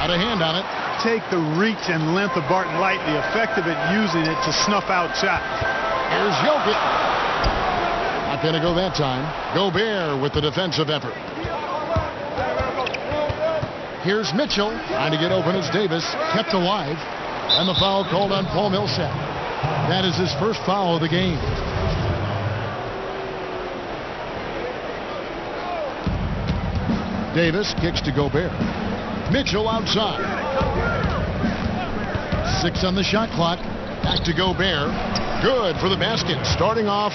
Got a hand on it. Take the reach and length of Barton lightly, effective at using it to snuff out shots. Here's Jokic. Not going to go that time. Gobert with the defensive effort. Here's Mitchell trying to get open as Davis kept alive. And the foul called on Paul Millsap. That is his first foul of the game. Davis kicks to Gobert. Mitchell outside. 6 on the shot clock. Back to Gobert. Good for the basket. Starting off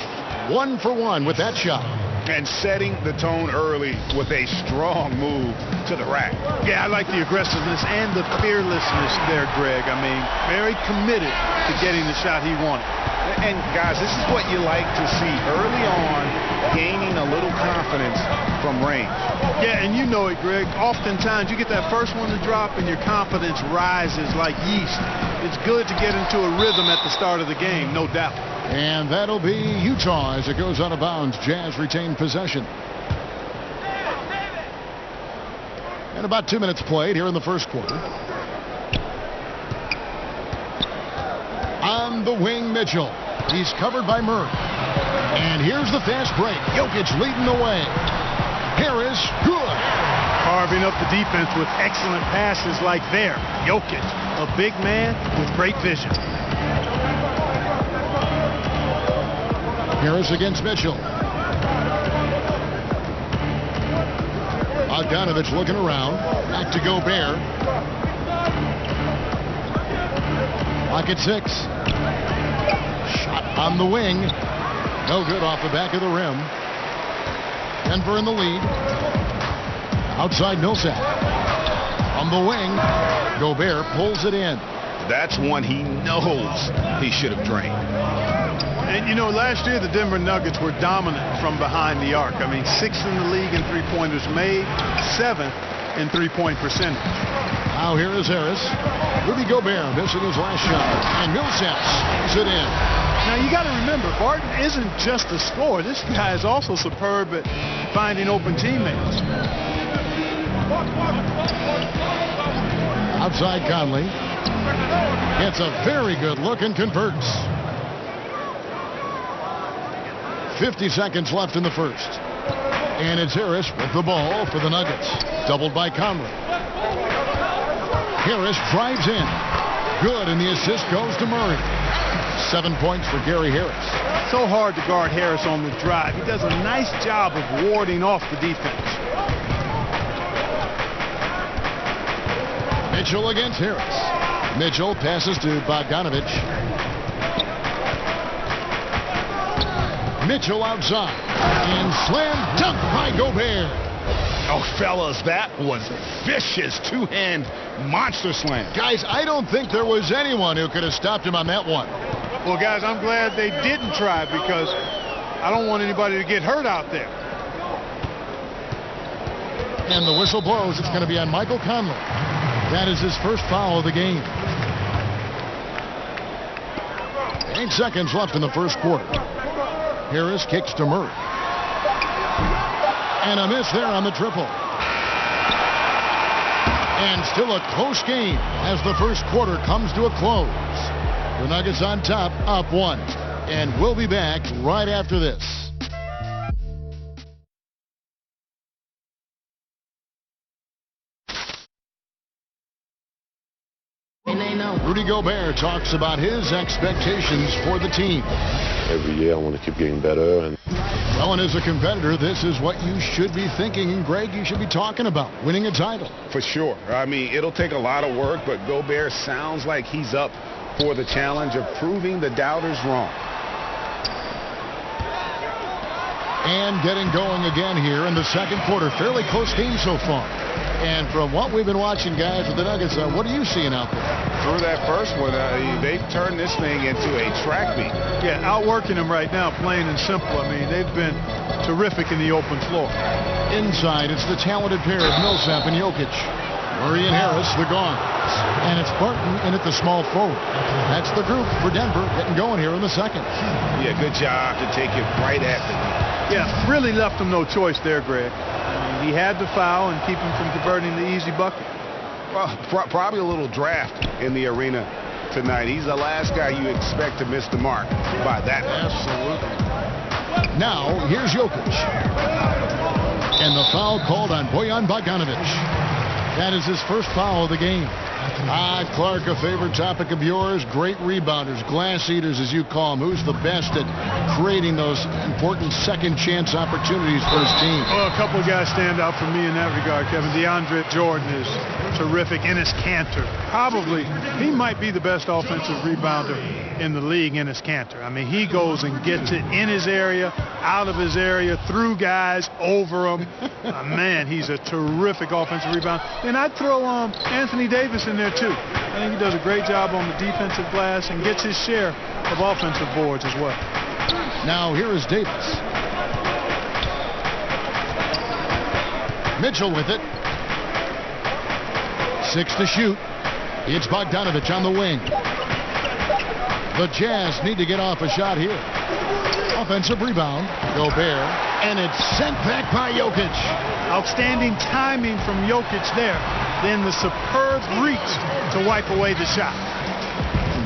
1 for 1 with that shot. And setting the tone early with a strong move to the rack. Yeah, I like the aggressiveness and the fearlessness there, Greg. I mean, very committed to getting the shot he wanted. And guys, this is what you like to see early on, gaining a little confidence from range. Yeah, and you know it, Greg. Oftentimes you get that first one to drop and your confidence rises like yeast. It's good to get into a rhythm at the start of the game, no doubt. And that'll be Utah as it goes out of bounds. Jazz retain possession. And about 2 minutes played here in the first quarter. On the wing, Mitchell. He's covered by Murray. And here's the fast break. Jokic leading the way. Harris, good. Carving up the defense with excellent passes like there. Jokic, a big man with great vision. Harris against Mitchell. Bogdanovich looking around. Back to Gobert. Clock at 6. Shot on the wing. No good off the back of the rim. Denver in the lead. Outside Millsap. On the wing. Gobert pulls it in. That's one he knows he should have drained. And, you know, last year the Denver Nuggets were dominant from behind the arc. I mean, 6th in the league in three-pointers made, 7th in three-point percentage. Now here is Harris. Rudy Gobert missing his last shot. And Millsap slams it in. Now, you got to remember, Barton isn't just a scorer. This guy is also superb at finding open teammates. Outside Conley. Gets a very good look and converts. 50 seconds left in the first. And it's Harris with the ball for the Nuggets. Doubled by Conley. Harris drives in. Good, and the assist goes to Murray. 7 points for Gary Harris. So hard to guard Harris on the drive. He does a nice job of warding off the defense. Mitchell against Harris. Mitchell passes to Bogdanovich. Mitchell outside. And slam dunk by Gobert. Oh, fellas, that was vicious two-hand monster slam. Guys, I don't think there was anyone who could have stopped him on that one. Well, guys, I'm glad they didn't try because I don't want anybody to get hurt out there. And the whistle blows. It's going to be on Michael Conley. That is his first foul of the game. 8 seconds left in the first quarter. Harris kicks to Murray. And a miss there on the triple. And still a close game as the first quarter comes to a close. The Nuggets on top, up 1. And we'll be back right after this. Rudy Gobert talks about his expectations for the team. Every year I want to keep getting better. And well, and as a competitor, this is what you should be thinking. And Greg, you should be talking about winning a title. For sure. I mean, it'll take a lot of work, but Gobert sounds like he's up for the challenge of proving the doubters wrong. And getting going again here in the second quarter. Fairly close game so far. And from what we've been watching, guys, with the Nuggets, what are you seeing out there? Through that first one, they've turned this thing into a track meet. Yeah, outworking them right now, plain and simple. I mean, they've been terrific in the open floor. Inside, it's the talented pair of Millsap and Jokic. Murray and Harris, the guards. And it's Barton in at the small forward. That's the group for Denver getting going here in the second. Yeah, good job to take it right at them. Yeah, really left him no choice there, Greg. I mean, he had to foul and keep him from converting the easy bucket. Probably a little draft in the arena tonight. He's the last guy you expect to miss the mark by that. Absolutely. Now, here's Jokic. And the foul called on Bojan Bogdanovic. That is his first foul of the game. Clark, a favorite topic of yours. Great rebounders, glass eaters as you call them. Who's the best at creating those important second chance opportunities for his team? Well, a couple of guys stand out for me in that regard, Kevin. DeAndre Jordan is terrific. Enes Kanter, probably, he might be the best offensive rebounder in the league. Enes Kanter. I mean, he goes and gets it in his area, out of his area, through guys, over them. Man, he's a terrific offensive rebounder. And I'd throw Anthony Davis in there too. I think he does a great job on the defensive glass and gets his share of offensive boards as well. Now here is Davis. Mitchell with it. 6 to shoot. It's Bogdanovic on the wing. The Jazz need to get off a shot here. Offensive rebound. Gobert. And it's sent back by Jokic. Outstanding timing from Jokic there. Then the superb reach to wipe away the shot.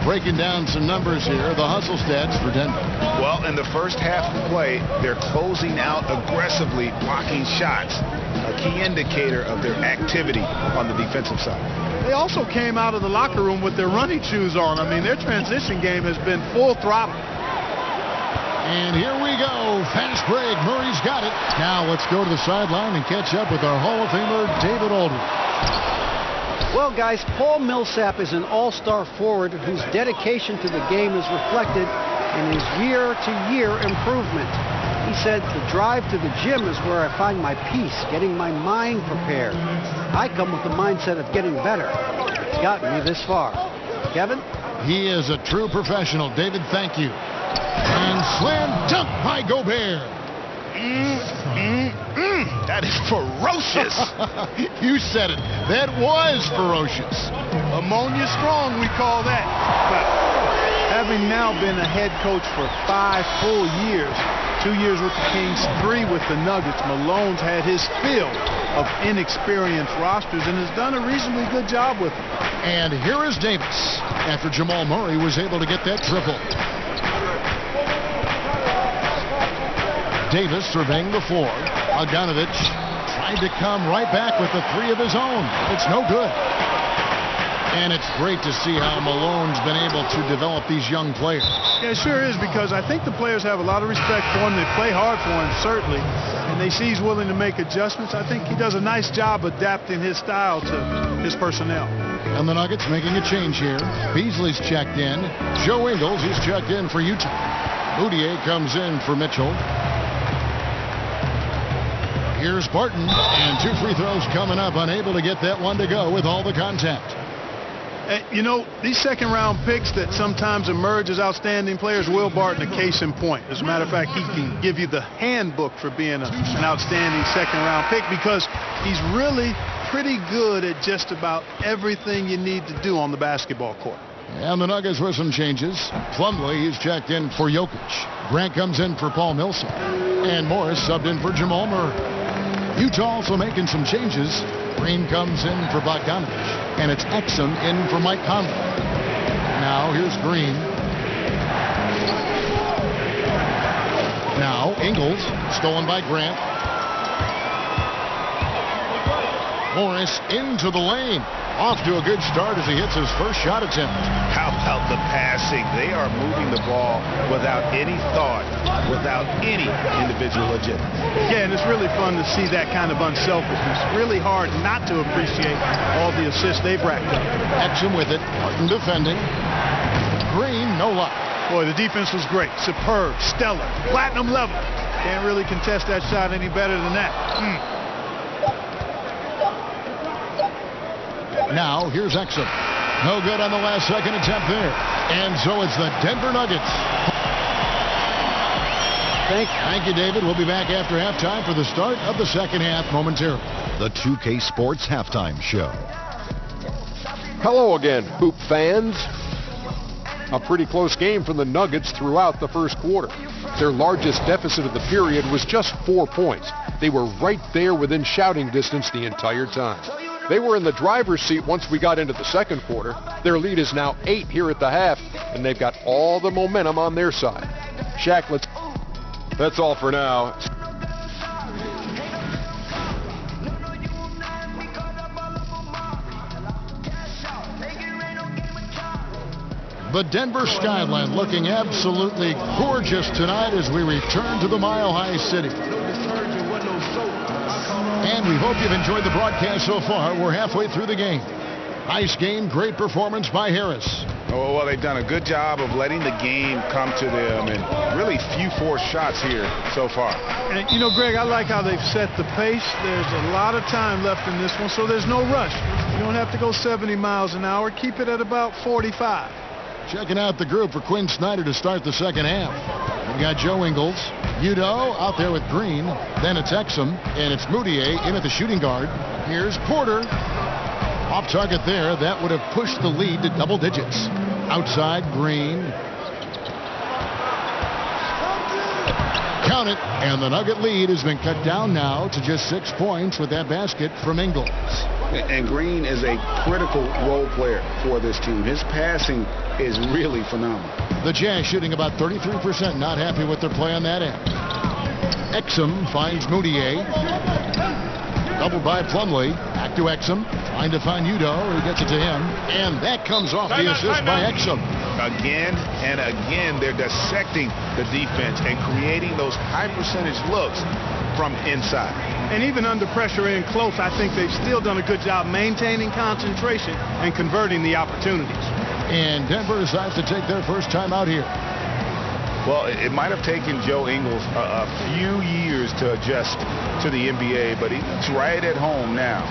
Breaking down some numbers here, the hustle stats for Denver. Well, in the first half of play, they're closing out aggressively, blocking shots, a key indicator of their activity on the defensive side. They also came out of the locker room with their running shoes on. I mean, their transition game has been full throttle. And here we go. Fast break. Murray's got it. Now let's go to the sideline and catch up with our Hall of Famer, David Aldridge. Well, guys, Paul Millsap is an all-star forward whose dedication to the game is reflected in his year-to-year improvement. He said, the drive to the gym is where I find my peace, getting my mind prepared. I come with the mindset of getting better. It's gotten me this far. Kevin? He is a true professional. David, thank you. And slam dunk by Gobert. That is ferocious. You said it. That was ferocious. Ammonia strong, we call that. But having now been a head coach for 5 full years, 2 years with the Kings, 3 with the Nuggets, Malone's had his fill of inexperienced rosters and has done a reasonably good job with them. And here is Davis after Jamal Murray was able to get that triple. Davis surveying the floor. Bogdanovic tried to come right back with the 3 of his own. It's no good. And it's great to see how Malone's been able to develop these young players. Yeah, it sure is, because I think the players have a lot of respect for him. They play hard for him, certainly. And they see he's willing to make adjustments. I think he does a nice job adapting his style to his personnel. And the Nuggets making a change here. Beasley's checked in. Joe Ingles, he's checked in for Utah. Moutier comes in for Mitchell. Here's Barton, and 2 free throws coming up, unable to get that one to go with all the contact. You know, these second-round picks that sometimes emerge as outstanding players, Will Barton, a case in point. As a matter of fact, he can give you the handbook for being an outstanding second-round pick, because he's really pretty good at just about everything you need to do on the basketball court. And the Nuggets with some changes. Plumlee, he's checked in for Jokic. Grant comes in for Paul Millsap. And Morris subbed in for Jamal Murray. Utah also making some changes. Green comes in for Bogdanovic. And it's Exum in for Mike Conley. Now here's Green. Now Ingles, stolen by Grant. Morris into the lane. Off to a good start as he hits his first shot attempt. How about the passing? They are moving the ball without any thought, without any individual agenda. Yeah, and it's really fun to see that kind of unselfishness. Really hard not to appreciate all the assists they've racked up. Exum with it. Martin defending. Green, no luck. Boy, the defense was great. Superb, stellar, platinum level. Can't really contest that shot any better than that. Now, here's Exum. No good on the last second attempt there. And so it's the Denver Nuggets. Thank you, David. We'll be back after halftime for the start of the second half momentarily. The 2K Sports Halftime Show. Hello again, Hoop fans. A pretty close game for the Nuggets throughout the first quarter. Their largest deficit of the period was just 4 points. They were right there within shouting distance the entire time. They were in the driver's seat once we got into the second quarter. Their lead is now 8 here at the half, and they've got all the momentum on their side. Shaq, that's all for now. The Denver skyline looking absolutely gorgeous tonight as we return to the Mile High City. And we hope you've enjoyed the broadcast so far. We're halfway through the game. Nice game, great performance by Harris. Oh, well, they've done a good job of letting the game come to them, and really few forced shots here so far. And, you know, Greg, I like how they've set the pace. There's a lot of time left in this one, so there's no rush. You don't have to go 70 miles an hour. Keep it at about 45. Checking out the group for Quinn Snyder to start the second half. We've got Joe Ingles, Udo out there with Green. Then it's Exum, and it's Moutier in at the shooting guard. Here's Porter. Off target there. That would have pushed the lead to double digits. Outside, Green. Count it. And the Nugget lead has been cut down now to just 6 points with that basket from Ingles. And Green is a critical role player for this team. His passing is really phenomenal. The Jazz shooting about 33%. Not happy with their play on that end. Exum finds Moutier. Doubled by Plumlee. Back to Exum. Trying to find Udo. He gets it to him. And that comes off the assist by Exum. Again and again, they're dissecting the defense and creating those high percentage looks from inside. And even under pressure in close, I think they've still done a good job maintaining concentration and converting the opportunities. And Denver decides to take their first time out here. Well, it might have taken Joe Ingles a few years to adjust to the NBA, but he's right at home now.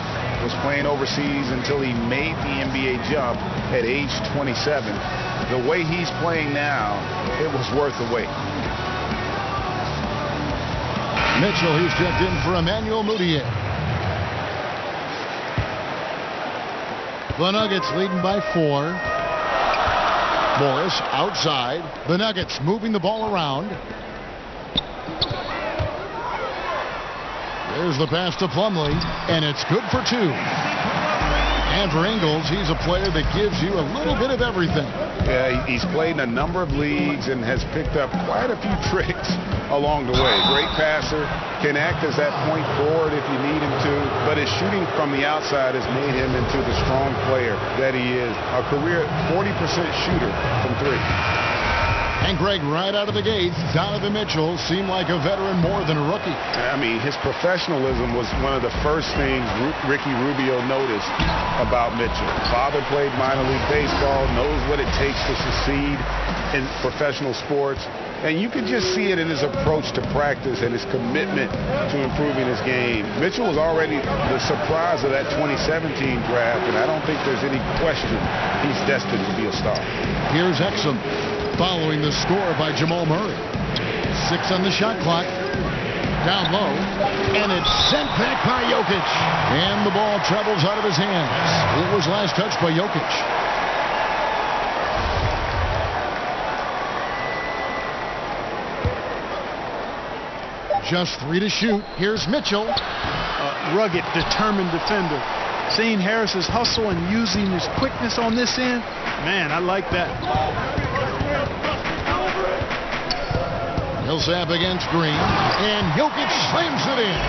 Was playing overseas until he made the NBA jump at age 27. The way he's playing now, it was worth the wait. Mitchell, he's checked in for Emmanuel Moutier. The Nuggets leading by 4. Morris outside. The Nuggets moving the ball around. There's the pass to Plumlee, and it's good for 2. And for Ingles, he's a player that gives you a little bit of everything. Yeah, he's played in a number of leagues and has picked up quite a few tricks along the way. Great passer, can act as that point forward if you need him to, but his shooting from the outside has made him into the strong player that he is. A career 40% shooter from 3. And Greg, right out of the gate, Donovan Mitchell seemed like a veteran more than a rookie. I mean, his professionalism was one of the first things Ricky Rubio noticed about Mitchell. Father played minor league baseball, knows what it takes to succeed in professional sports. And you could just see it in his approach to practice and his commitment to improving his game. Mitchell was already the surprise of that 2017 draft, and I don't think there's any question he's destined to be a star. Here's Exum following the score by Jamal Murray. 6 on the shot clock. Down low, and it's sent back by Jokic. And the ball travels out of his hands. It was last touched by Jokic. Just 3 to shoot. Here's Mitchell. Rugged, determined defender. Seeing Harris's hustle and using his quickness on this end, man, I like that. Millsap against Green, and Jokic slams it in.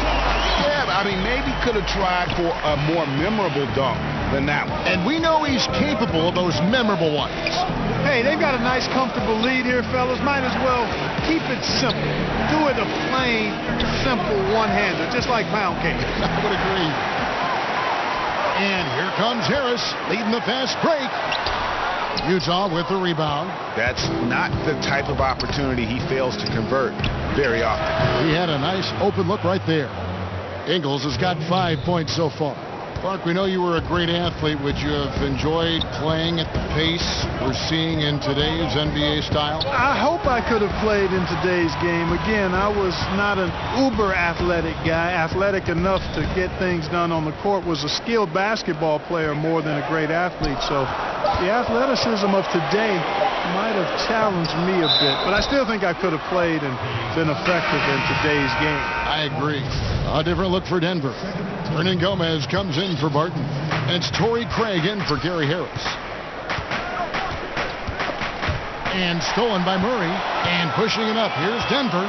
Yeah, I mean, maybe could have tried for a more memorable dunk than that one. And we know he's capable of those memorable ones. Hey, they've got a nice, comfortable lead here, fellas. Might as well keep it simple. Do it a plain, simple one-hander, just like pound cake. I would agree. And here comes Harris, leading the fast break. Utah with the rebound. That's not the type of opportunity he fails to convert very often. He had a nice open look right there. Ingles has got 5 points so far. Clark, we know you were a great athlete. Would you have enjoyed playing at the pace we're seeing in today's NBA style? I hope I could have played in today's game. Again, I was not an uber athletic guy. Athletic enough to get things done on the court. Was a skilled basketball player more than a great athlete. So the athleticism of today might have challenged me a bit. But I still think I could have played and been effective in today's game. I agree. A different look for Denver. Hernan Gomez comes in in for Barton. And it's Torrey Craig in for Gary Harris. And stolen by Murray. And pushing it up. Here's Denver.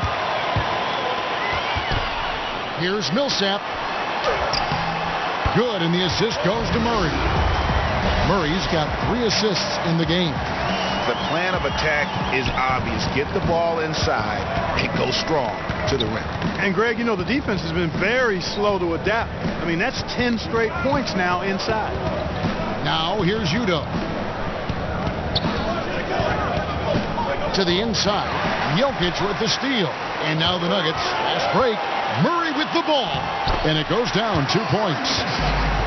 Here's Millsap. Good, and the assist goes to Murray. Murray's got 3 assists in the game. The plan of attack is obvious. Get the ball inside and go strong to the rim. And Greg, you know, the defense has been very slow to adapt. I mean, that's 10 straight points now inside. Now here's Udo. To the inside. Jokic with the steal. And now the Nuggets. Fast break. Murray with the ball. And it goes down 2 points.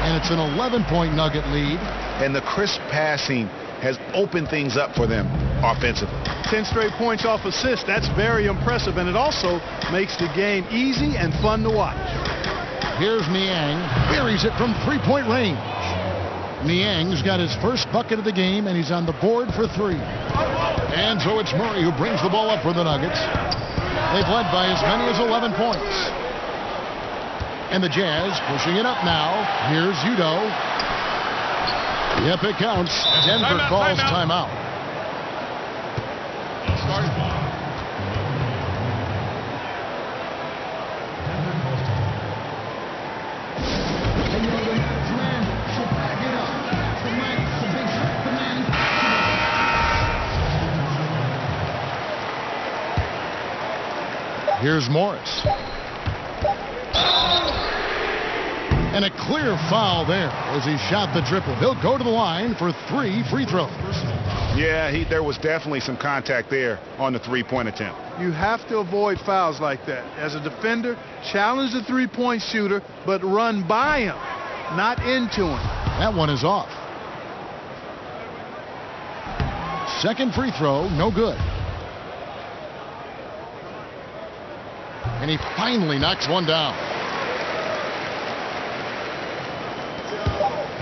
And it's an 11-point Nugget lead. And the crisp passing has opened things up for them offensively. 10 straight points off assists. That's very impressive. And it also makes the game easy and fun to watch. Here's Niang. Buries it from 3-point range. Niang's got his first bucket of the game, and he's on the board for 3. And so it's Murray who brings the ball up for the Nuggets. They've led by as many as 11 points. And the Jazz pushing it up now. Here's Udo. Yep, it counts. Denver calls timeout. Here's Morris. And a clear foul there as he shot the triple. He'll go to the line for 3 free throws. Yeah, there was definitely some contact there on the three-point attempt. You have to avoid fouls like that. As a defender, challenge the three-point shooter, but run by him, not into him. That one is off. Second free throw, no good. And he finally knocks one down.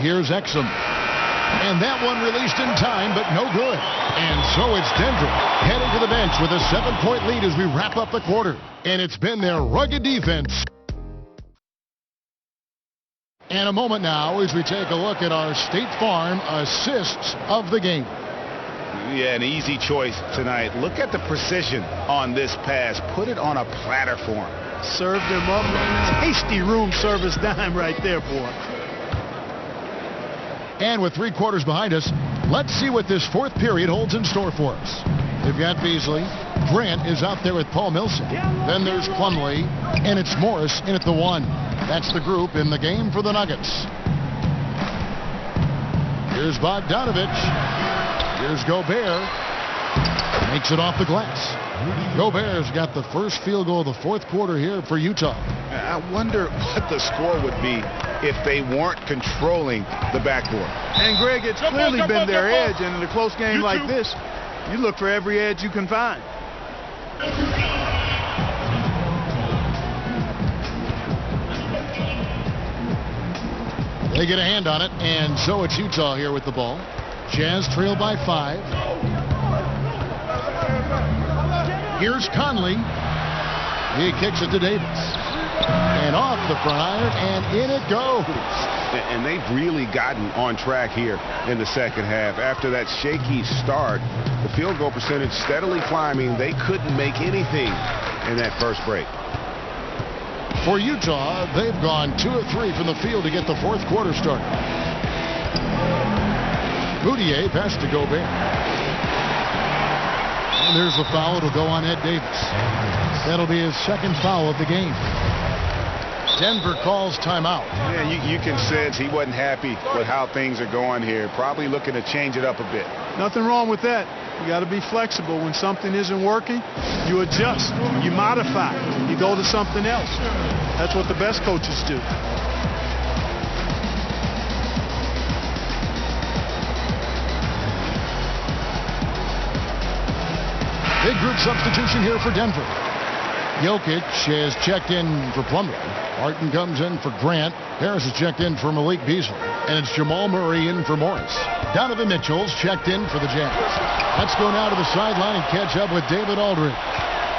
Here's Exum. And that one released in time, but no good. And so it's Denver heading to the bench with a 7-point lead as we wrap up the quarter. And it's been their rugged defense. And a moment now as we take a look at our State Farm assists of the game. Yeah, an easy choice tonight. Look at the precision on this pass. Put it on a platter for him. Served him up. Tasty room service dime right there, boy. And with 3 quarters behind us, let's see what this 4th period holds in store for us. They've got Beasley. Grant is out there with Paul Millsap. Then there's Plumlee, and it's Morris in at the 1. That's the group in the game for the Nuggets. Here's Bogdanovich. Here's Gobert. Makes it off the glass. Gobert's got the first field goal of the 4th quarter here for Utah. I wonder what the score would be if they weren't controlling the backboard. And Greg, it's clearly been their edge, and in a close game like this, you look for every edge you can find. They get a hand on it, and so it's Utah here with the ball. Jazz trail by 5. Here's Conley. He kicks it to Davis. And off the front iron, and in it goes. And they've really gotten on track here in the second half. After that shaky start, the field goal percentage steadily climbing. They couldn't make anything in that first break. For Utah, they've gone 2 of 3 from the field to get the 4th quarter started. Moutier pass to Gobert. And there's the foul. It'll go on Ed Davis. That'll be his 2nd foul of the game. Denver calls timeout. Yeah, you can sense he wasn't happy with how things are going here. Probably looking to change it up a bit. Nothing wrong with that. You got to be flexible. When something isn't working, you adjust, you modify, you go to something else. That's what the best coaches do. Big group substitution here for Denver. Jokic has checked in for Plumlee. Martin comes in for Grant. Harris has checked in for Malik Beasley. And it's Jamal Murray in for Morris. Donovan Mitchell's checked in for the Jazz. Let's go now to the sideline and catch up with David Aldridge.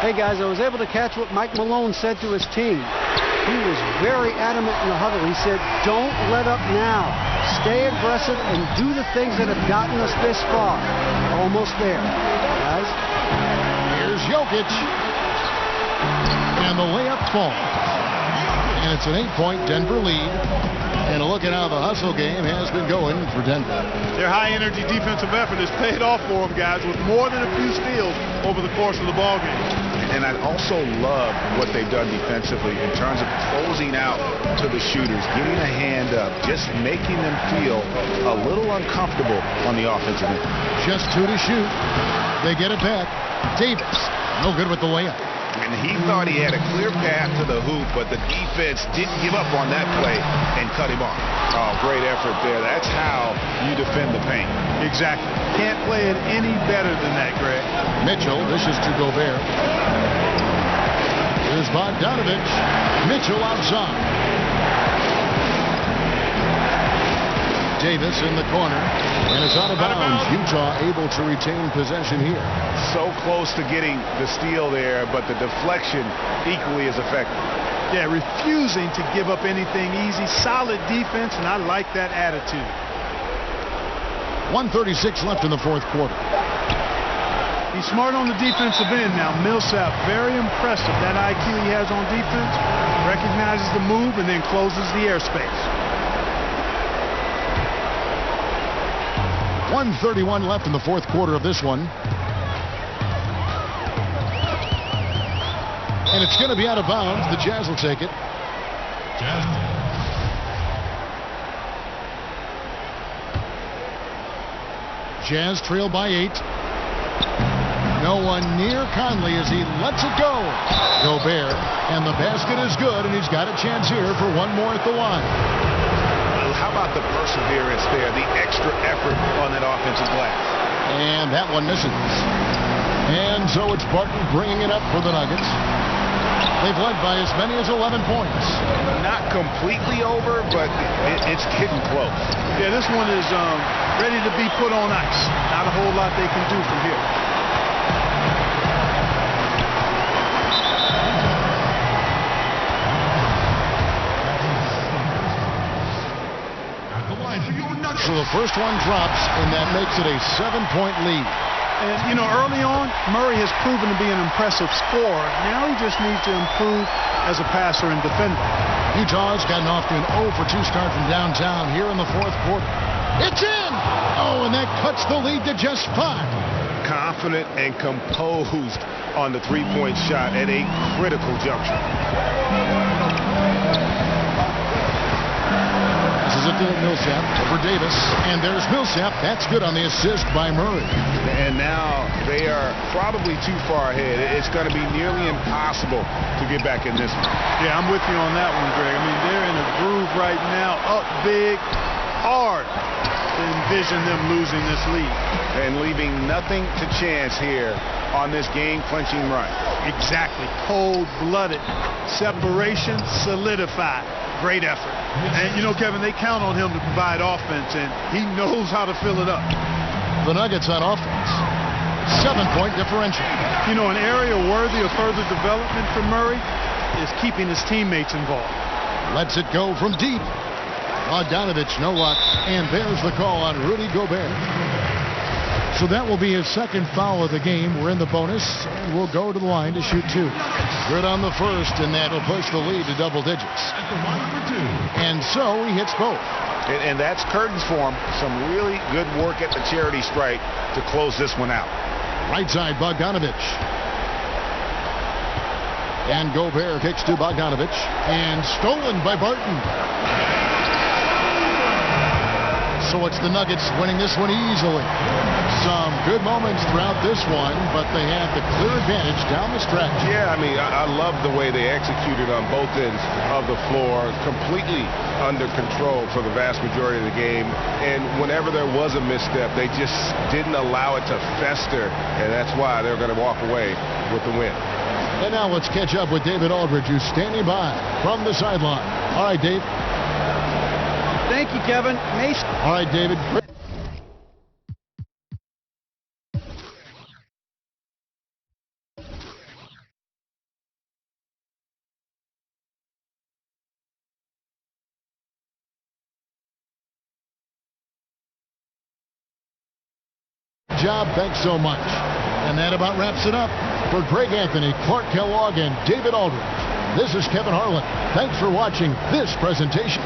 Hey, guys, I was able to catch what Mike Malone said to his team. He was very adamant in the huddle. He said, don't let up now. Stay aggressive and do the things that have gotten us this far. Almost there, guys. Here's Jokic. And the layup falls. And it's an 8-point Denver lead. And look at how the hustle game has been going for Denver. Their high-energy defensive effort has paid off for them, guys, with more than a few steals over the course of the ballgame. And I also love what they've done defensively in terms of closing out to the shooters, getting a hand up, just making them feel a little uncomfortable on the offensive end. Just 2 to shoot. They get it back. Davis, no good with the layup. And he thought he had a clear path to the hoop, but the defense didn't give up on that play and cut him off. Oh, great effort there. That's how you defend the paint. Exactly. Can't play it any better than that, Greg. Mitchell, this is to Gobert. Here's Bogdanovich. Mitchell outside. Davis in the corner, and it's out of bounds. Utah able to retain possession here. So close to getting the steal there, but the deflection equally as effective. Yeah, refusing to give up anything easy. Solid defense, and I like that attitude. 1:36 left in the fourth quarter. He's smart on the defensive end now. Millsap, very impressive. That IQ he has on defense, recognizes the move and then closes the airspace. 1:31 left in the fourth quarter of this one. And it's going to be out of bounds. The Jazz will take it. Jazz trail by 8. No one near Conley as he lets it go. Gobert, and the basket is good, and he's got a chance here for one more at the line. How about the perseverance there, the extra effort on that offensive glass? And that one misses. And so it's Barton bringing it up for the Nuggets. They've led by as many as 11 points. Not completely over, but it's getting close. Yeah, this one is ready to be put on ice. Not a whole lot they can do from here. So the first one drops, and that makes it a 7-point lead. And, you know, early on, Murray has proven to be an impressive scorer. Now he just needs to improve as a passer and defender. Utah's gotten off to an 0 for 2 start from downtown here in the fourth quarter. It's in! Oh, and that cuts the lead to just 5. Confident and composed on the three-point shot at a critical juncture. This is it to Millsap over Davis, and there's Millsap. That's good on the assist by Murray. And now they are probably too far ahead. It's going to be nearly impossible to get back in this one. Yeah, I'm with you on that one, Greg. I mean, they're in a groove right now, up big, hard to envision them losing this lead. And leaving nothing to chance here on this game-clinching run. Exactly. Cold-blooded. Separation solidified. Great effort. And, you know, Kevin, they count on him to provide offense, and he knows how to fill it up. The Nuggets on offense. 7-point differential. You know, an area worthy of further development for Murray is keeping his teammates involved. Lets it go from deep. Bogdanovich, no luck. And there's the call on Rudy Gobert. So that will be his second foul of the game. We're in the bonus, and we'll go to the line to shoot 2. Good on the first, and that'll push the lead to double digits. And so he hits both. And that's curtains for him. Some really good work at the charity stripe to close this one out. Right side, Bogdanovich. And Gobert kicks to Bogdanovich. And stolen by Barton. So it's the Nuggets winning this one easily. Some good moments throughout this one, but they have the clear advantage down the stretch. Yeah, I mean, I love the way they executed on both ends of the floor, completely under control for the vast majority of the game. And whenever there was a misstep, they just didn't allow it to fester, and that's why they're going to walk away with the win. And now let's catch up with David Aldridge, who's standing by from the sideline. All right, Dave. Thank you, Kevin. Mason. All right, David. job. Thanks so much. And that about wraps it up. For Greg Anthony, Clark Kellogg, and David Aldridge, this is Kevin Harlan. Thanks for watching this presentation